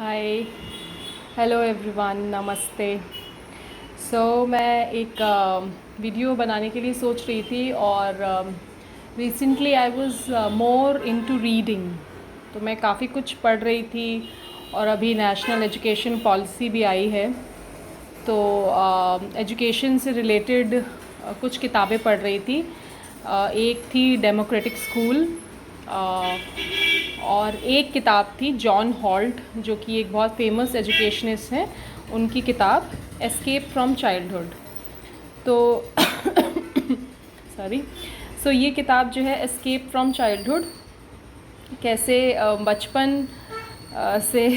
हाय, hello everyone, नमस्ते। मैं एक वीडियो बनाने के लिए सोच रही थी और recently I was more into reading. तो मैं काफ़ी कुछ पढ़ रही थी और अभी नेशनल एजुकेशन पॉलिसी भी आई है। तो एजुकेशन से रिलेटेड कुछ किताबें पढ़ रही थी। एक थी डेमोक्रेटिक स्कूल, और एक किताब थी जॉन हॉल्ट, जो कि एक बहुत फेमस एजुकेशनिस्ट हैं, उनकी किताब एस्केप फ्रॉम चाइल्डहुड। तो सॉरी। ये किताब जो है एस्केप फ्रॉम चाइल्डहुड, कैसे बचपन से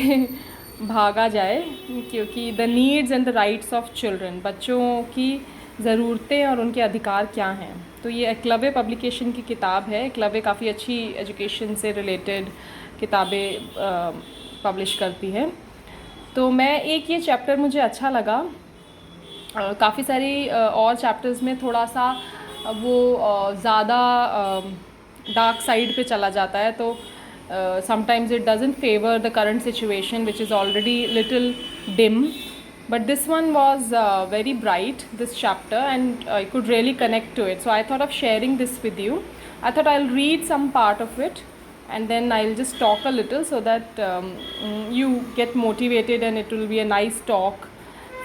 भागा जाए, क्योंकि the needs and the rights of children, बच्चों की ज़रूरतें और उनके अधिकार क्या हैं। तो ये एकलव्य पब्लिकेशन की किताब है। एकलव्य काफ़ी अच्छी एजुकेशन से रिलेटेड किताबें पब्लिश करती है। तो मैं एक ये चैप्टर मुझे अच्छा लगा। काफ़ी सारी और चैप्टर्स में थोड़ा सा वो ज़्यादा डार्क साइड पे चला जाता है, तो sometimes it doesn't favor the current situation, which is already little dim. But this one was very bright, this chapter, and I could really connect to it. So I thought of sharing this with you. I thought I'll read some part of it and then I'll just talk a little so that you get motivated and it will be a nice talk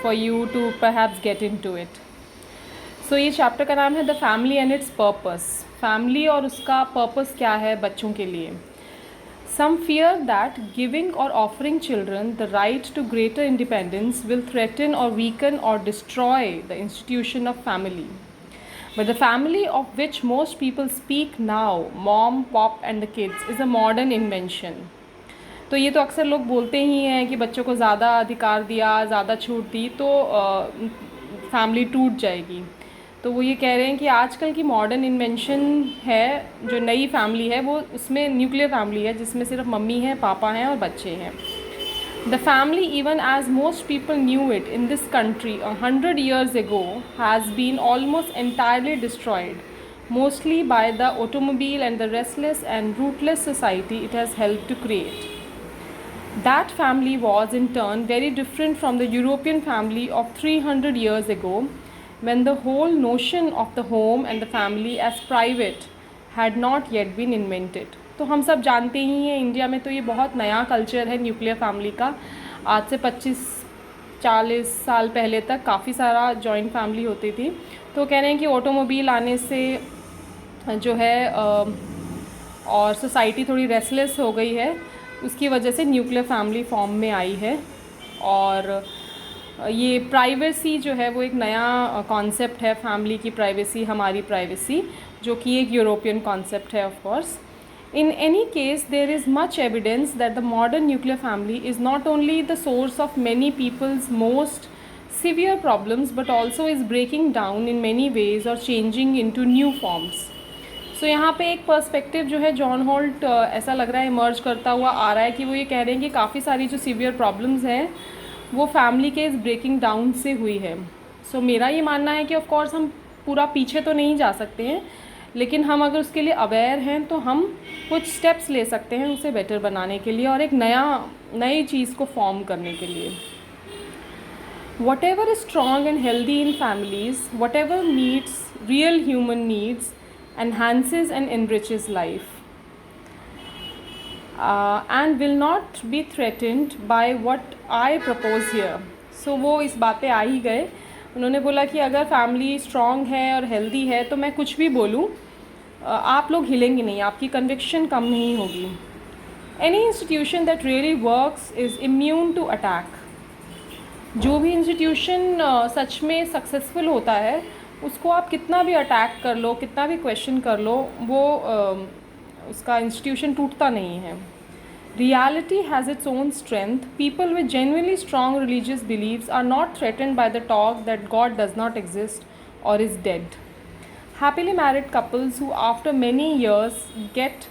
for you to perhaps get into it. ये chapter का नाम है the family and it's purpose. Family और उसका purpose क्या है बच्चों के लिए। Some fear that giving or offering children the right to greater independence will threaten or weaken or destroy the institution of family. But the family of which most people speak now, mom, pop and the kids, is a modern invention. तो ये तो अक्सर लोग बोलते ही हैं कि बच्चों को ज़्यादा अधिकार दिया, ज़्यादा छूट दी तो फैमिली टूट जाएगी। तो वो ये कह रहे हैं कि आजकल की मॉडर्न इन्वेंशन है, जो नई फैमिली है वो उसमें न्यूक्लियर फैमिली है, जिसमें सिर्फ मम्मी है, पापा हैं और बच्चे हैं। The family, even as most people knew it in this country 100 years ago, has been almost entirely destroyed, mostly by the automobile and the restless and rootless society it has helped to create. That family was in turn very different from the European family of 300 years ago, when the whole notion of the home and the family as private had not yet been invented. तो हम सब जानते ही हैं, India में तो ये बहुत नया कल्चर है न्यूक्लियर फैमिली का। आज से 25-40 साल पहले तक काफ़ी सारा जॉइंट फैमिली होती थी। तो कह रहे हैं कि ऑटोमोबाइल आने से जो है और सोसाइटी थोड़ी रेस्टलेस हो गई है, उसकी वजह से न्यूक्लियर फैमिली फॉर्म में आई है। और ये प्राइवेसी जो है वो एक नया कॉन्सेप्ट है, फैमिली की प्राइवेसी, हमारी प्राइवेसी, जो कि एक यूरोपियन कॉन्सेप्ट है of course. In any case, there is much evidence that the modern nuclear family is not only the source of many people's most severe problems, but also is breaking down in many ways or changing into new forms. यहाँ पे एक perspective जो है John halt ऐसा लग रहा है emerge करता हुआ आ रहा है कि वो ये कह रहे हैं कि काफ़ी सारी जो सीवियर प्रॉब्लम्स हैं वो फैमिली के इस ब्रेकिंग डाउन से हुई है। मेरा ये मानना है कि ऑफ कोर्स हम पूरा पीछे तो नहीं जा सकते हैं, लेकिन हम अगर उसके लिए अवेयर हैं तो हम कुछ स्टेप्स ले सकते हैं उसे बेटर बनाने के लिए और एक नई चीज़ को फॉर्म करने के लिए। Whatever is strong and healthy in families, whatever meets real human needs, enhances and enriches life, and will not be threatened by what I propose here. वो इस बात पे आ ही गए। उन्होंने बोला कि अगर फैमिली स्ट्रॉन्ग है और हेल्दी है तो मैं कुछ भी बोलूँ, आप लोग हिलेंगे नहीं, आपकी कन्विक्शन कम नहीं होगी। Any institution that really works is immune to attack. जो भी इंस्टीट्यूशन सच में सक्सेसफुल होता है उसको आप कितना भी अटैक कर लो, कितना भी क्वेश्चन कर लो, वो उसका इंस्टीट्यूशन टूटता नहीं है। Reality has its own strength. People with genuinely strong religious beliefs are not threatened by the talk that God does not exist or is dead. Happily married couples who after many years get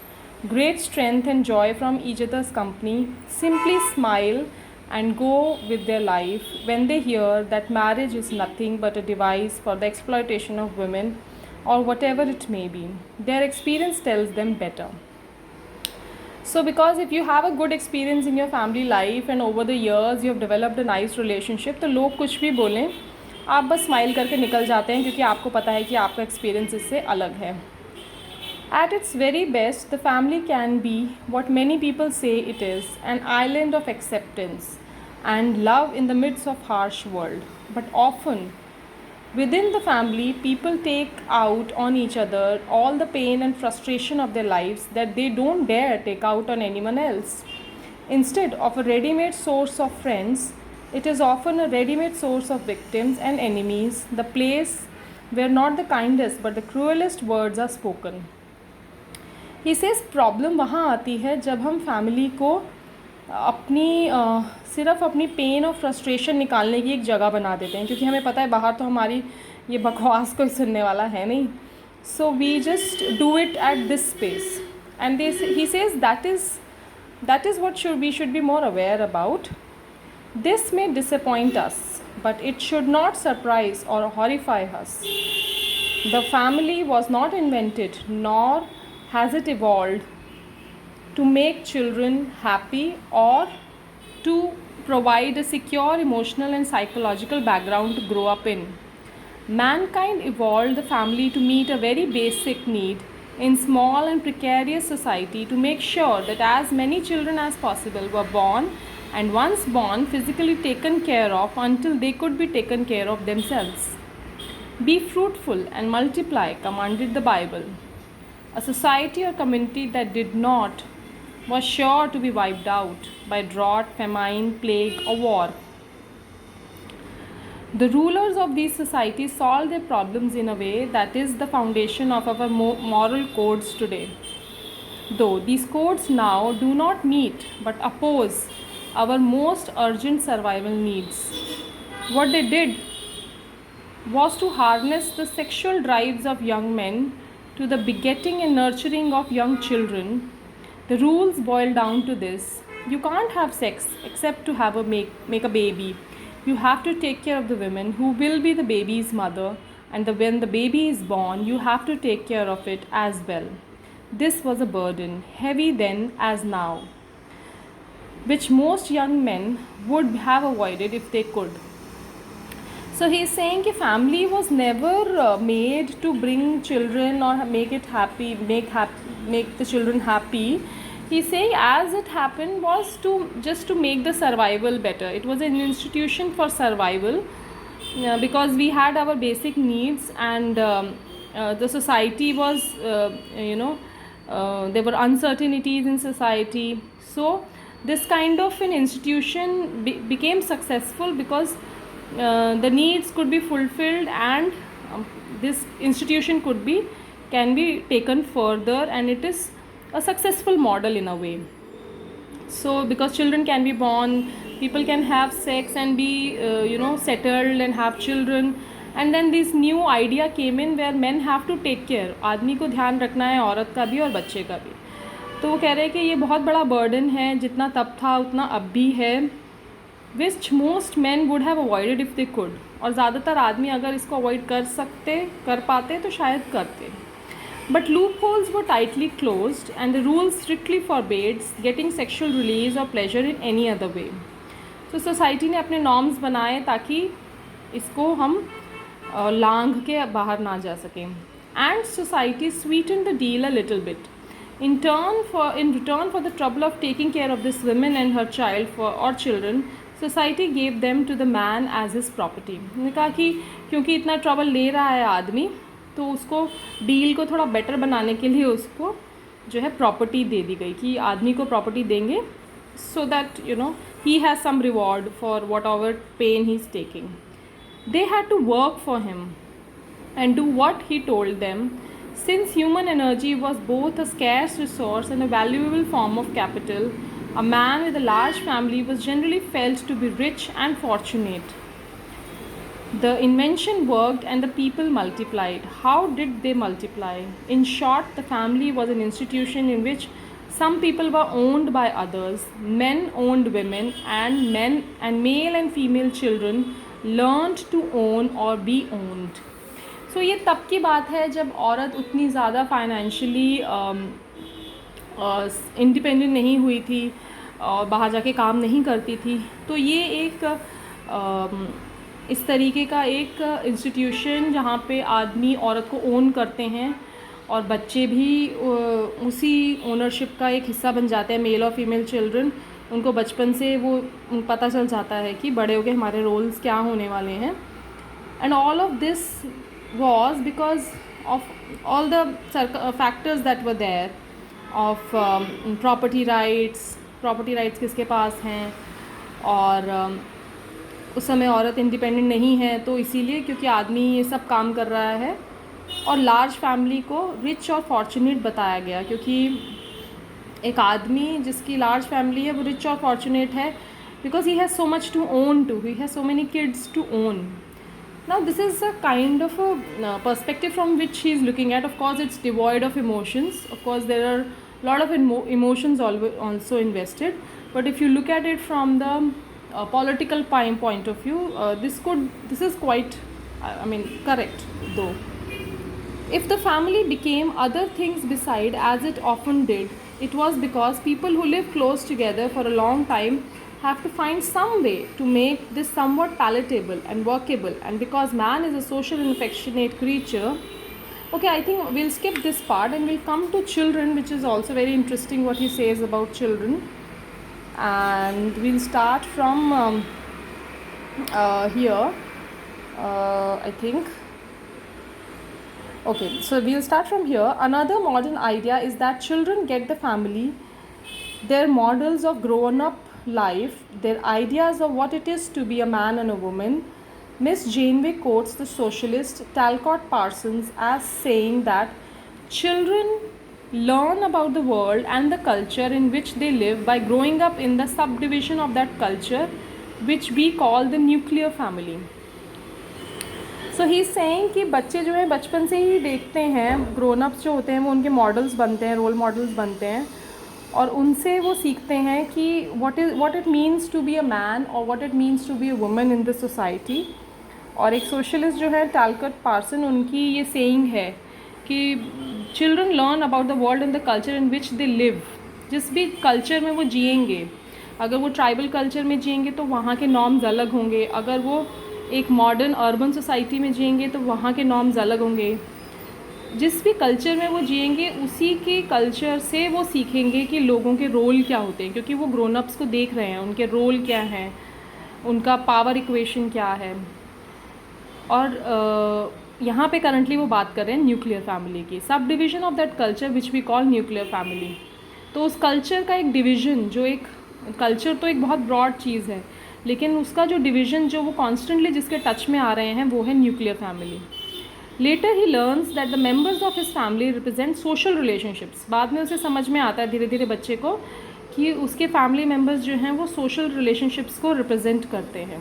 great strength and joy from each other's company simply smile and go with their life when they hear that marriage is nothing but a device for the exploitation of women or whatever it may be. Their experience tells them better. So because if you have a good experience in your family life and over the years you have developed a nice relationship, तो लोग कुछ भी बोलें आप बस smile करके निकल जाते हैं, क्योंकि आपको पता है कि आपका एक्सपीरियंस इससे अलग है. At its very best, the family can be what many people say it is, an island of acceptance and love in the midst of harsh world. But often, within the family, people take out on each other all the pain and frustration of their lives that they don't dare take out on anyone else. Instead of a ready-made source of friends, it is often a ready-made source of victims and enemies, the place where not the kindest but the cruelest words are spoken. He says problem वहाँ आती है जब हम family को अपनी सिर्फ अपनी pen और फ्रस्ट्रेशन निकालने की एक जगह बना देते हैं, क्योंकि हमें पता है बाहर तो हमारी ये बकवास कोई सुनने वाला है नहीं. So we just do it at this space and he says that is what we should be more aware about. This may disappoint us but it should not surprise or horrify us. The family was not invented nor has it evolved to make children happy or to provide a secure emotional and psychological background to grow up in. Mankind evolved the family to meet a very basic need in small and precarious society, to make sure that as many children as possible were born, and once born, physically taken care of until they could be taken care of themselves. Be fruitful and multiply, commanded the Bible. A society or community that did not was sure to be wiped out by drought, famine, plague, or war. The rulers of these societies solved their problems in a way that is the foundation of our moral codes today. Though these codes now do not meet but oppose our most urgent survival needs. What they did was to harness the sexual drives of young men to the begetting and nurturing of young children. The rules boil down to this: you can't have sex except to have make a baby. You have to take care of the women who will be the baby's mother, and when the baby is born, you have to take care of it as well. This was a burden, heavy then as now, which most young men would have avoided if they could. So he is saying that family was never made to bring children or make it happy, make the children happy. He is saying as it happened was to make the survival better. It was an institution for survival because we had our basic needs, and the society was, there were uncertainties in society. So this kind of an institution became successful because the needs could be fulfilled, and this institution can be taken further, and it is a successful model in a way. So because children can be born, people can have sex and be settled and have children, and then this new idea came in where men have to take care. आदमी को ध्यान रखना है औरत का भी और बच्चे का भी. तो वो कह रहे हैं कि ये बहुत बड़ा बर्डन है, जितना तब था उतना अब भी है, which most men would have avoided if they could. और ज़्यादातर आदमी अगर इसको अवॉइड कर पाते तो शायद करते. But loopholes were tightly closed and the rules strictly forbade getting sexual release or pleasure in any other way. So society ने अपने norms बनाए ताकि इसको हम लांघ के बाहर ना जा सकें. And society sweetened the deal a little bit. In return for the trouble of taking care of this woman and her child or children, society gave them to the man as his property. उन्होंने कहा कि क्योंकि इतना trouble ले रहा है आदमी, तो उसको डील को थोड़ा बेटर बनाने के लिए उसको जो है प्रॉपर्टी दे दी गई कि आदमी को प्रॉपर्टी देंगे, so that he has some reward for what ever pain he is taking. They had to work for him and do what he told them. Since human energy was both a scarce resource and a valuable form of capital, a man with a large family was generally felt to be rich and fortunate. The invention worked and the people multiplied. How did they multiply? In short, the family was an institution in which some people were owned by others. Men owned women, and male and female children learned to own or be owned. So ये तब की बात है जब औरत उतनी ज़्यादा financially independent नहीं हुई थी और बाहर जाके काम नहीं करती थी। तो ये एक इस तरीके का एक इंस्टीट्यूशन जहाँ पे आदमी औरत को ओन करते हैं और बच्चे भी उसी ओनरशिप का एक हिस्सा बन जाते हैं, मेल और फीमेल चिल्ड्रन। उनको बचपन से वो पता चल जाता है कि बड़े होकर हमारे रोल्स क्या होने वाले हैं। And all of this was because of all the factors that were there of property rights किसके पास हैं, और उस समय औरत इंडिपेंडेंट नहीं है, तो इसीलिए क्योंकि आदमी ये सब काम कर रहा है। और लार्ज फैमिली को रिच और फॉर्चुनेट बताया गया, क्योंकि एक आदमी जिसकी लार्ज फैमिली है वो रिच और फॉर्चुनेट है because he has so much to own to, he has so many kids to own. Now this is a kind of a perspective from which he is looking at. Of course it's devoid of emotions, of course there are a lot of emotions also invested, but if you look at it from the political point of view, this is quite correct though. If the family became other things beside, as it often did, it was because people who live close together for a long time have to find some way to make this somewhat palatable and workable, and because man is a social and affectionate creature. Okay, I think we'll skip this part and we'll come to children, which is also very interesting what he says about children. And we'll start from here, I think. Okay, so we'll start from here. Another modern idea is that children get the family, their models of grown-up life, their ideas of what it is to be a man and a woman. Miss Janeway quotes the socialist Talcott Parsons as saying that children learn about the world and the culture in which they live by growing up in the subdivision of that culture, which we call the nuclear family. So he is saying कि बच्चे जो है बचपन से ही देखते हैं, grown ups जो होते हैं वो उनके मॉडल्स बनते हैं, रोल मॉडल्स बनते हैं, और उनसे वो सीखते हैं कि what it means to be a man और what it means to be a woman in this society. और एक सोशलिस्ट जो है टैलकट पार्सन, उनकी ये सेइंग है कि children learn about the world and the culture in which they live. जिस भी कल्चर में वो जिएंगे, अगर वो ट्राइबल कल्चर में जिएंगे तो वहाँ के नॉर्म्स अलग होंगे, अगर वो एक मॉडर्न अर्बन सोसाइटी में जिएंगे तो वहाँ के नॉर्म्स अलग होंगे. जिस भी कल्चर में वो जिएंगे उसी के कल्चर से वो सीखेंगे कि लोगों के रोल क्या होते हैं, क्योंकि वो ग्रोन अप्स को देख रहे हैं, उनके रोल क्या हैं, उनका पावर इक्वेशन क्या है. और यहाँ पे करंटली वो बात कर रहे हैं न्यूक्लियर फैमिली की, subdivision of that culture which we call nuclear family. तो उस कल्चर का एक डिवीज़न, जो एक कल्चर तो एक बहुत ब्रॉड चीज़ है, लेकिन उसका जो डिवीज़न जो वो कॉन्स्टेंटली जिसके टच में आ रहे हैं वो है nuclear family. Later he learns that the members of his family represent social relationships. बाद में उसे समझ में आता है धीरे धीरे बच्चे को कि उसके फैमिली मेम्बर्स जो हैं वो सोशल रिलेशनशिप्स को रिप्रेजेंट करते हैं,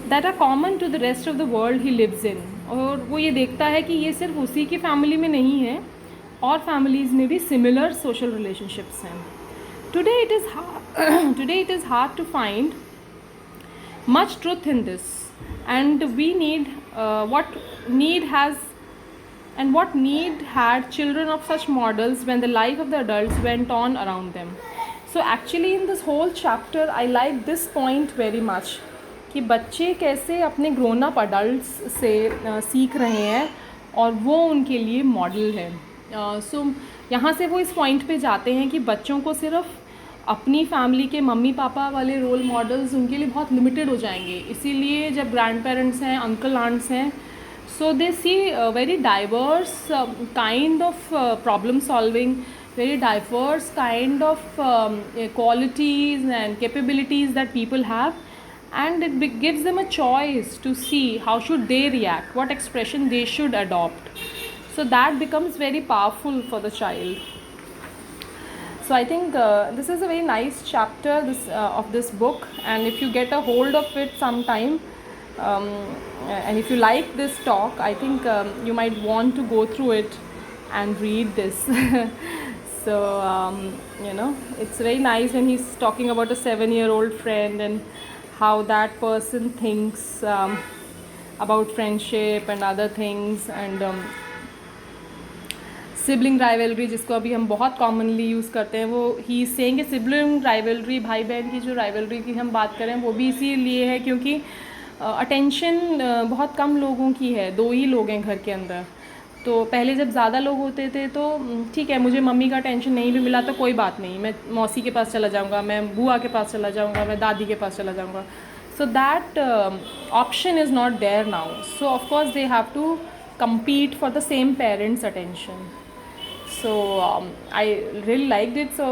that are common to the rest of the world he lives in. और वो ये देखता है कि ये सिर्फ उसी की फैमिली में नहीं है, और फैमिलीज़ में भी सिमिलर सोशल रिलेशनशिप्स हैं. Today it is hard to find much truth in this, and we need what need had children of such models when the life of the adults went on around them. So actually in this whole chapter I like this point very much कि बच्चे कैसे अपने grown up adults से सीख रहे हैं और वो उनके लिए मॉडल है. सो यहाँ से वो इस पॉइंट पे जाते हैं कि बच्चों को सिर्फ अपनी फैमिली के मम्मी पापा वाले रोल मॉडल्स उनके लिए बहुत लिमिटेड हो जाएंगे. इसीलिए जब ग्रैंड पेरेंट्स हैं, अंकल आंट्स हैं, so they see very diverse kind of problem solving, very diverse kind of qualities and capabilities that people have, and it gives them a choice to see how should they react, what expression they should adopt. So that becomes very powerful for the child. So I think this is a very nice chapter of this book, and if you get a hold of it sometime, and if you like this talk, I think you might want to go through it and read this. So it's very nice when he's talking about a 7-year-old friend and how that person thinks about friendship and other things. And sibling rivalry जिसको अभी हम बहुत commonly use करते हैं, वो he saying कि sibling rivalry, भाई बहन की जो राइवलरी की हम बात करें वो भी इसीलिए है क्योंकि अटेंशन बहुत कम लोगों की है, 2 ही लोग हैं घर के अंदर। तो पहले जब ज़्यादा लोग होते थे तो ठीक है, मुझे मम्मी का अटेंशन नहीं भी मिला तो कोई बात नहीं, मैं मौसी के पास चला जाऊँगा, मैं बुआ के पास चला जाऊँगा, मैं दादी के पास चला जाऊँगा। So that option is not there now. So of course they have to compete for the same parents' attention. So I really liked it. So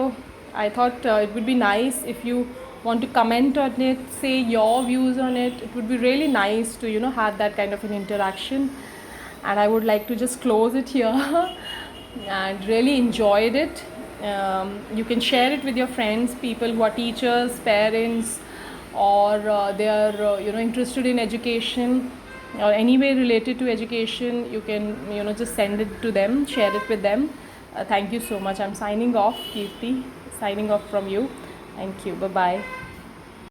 I thought it would be nice if you want to comment on it, say your views on it. It would be really nice to have that kind of an interaction. And I would like to just close it here. And really enjoyed it. You can share it with your friends, people who are teachers, parents, or they are interested in education or any way related to education. You can just send it to them, share it with them. Thank you so much. I'm signing off, Kirti, signing off from you. Thank you. Bye bye.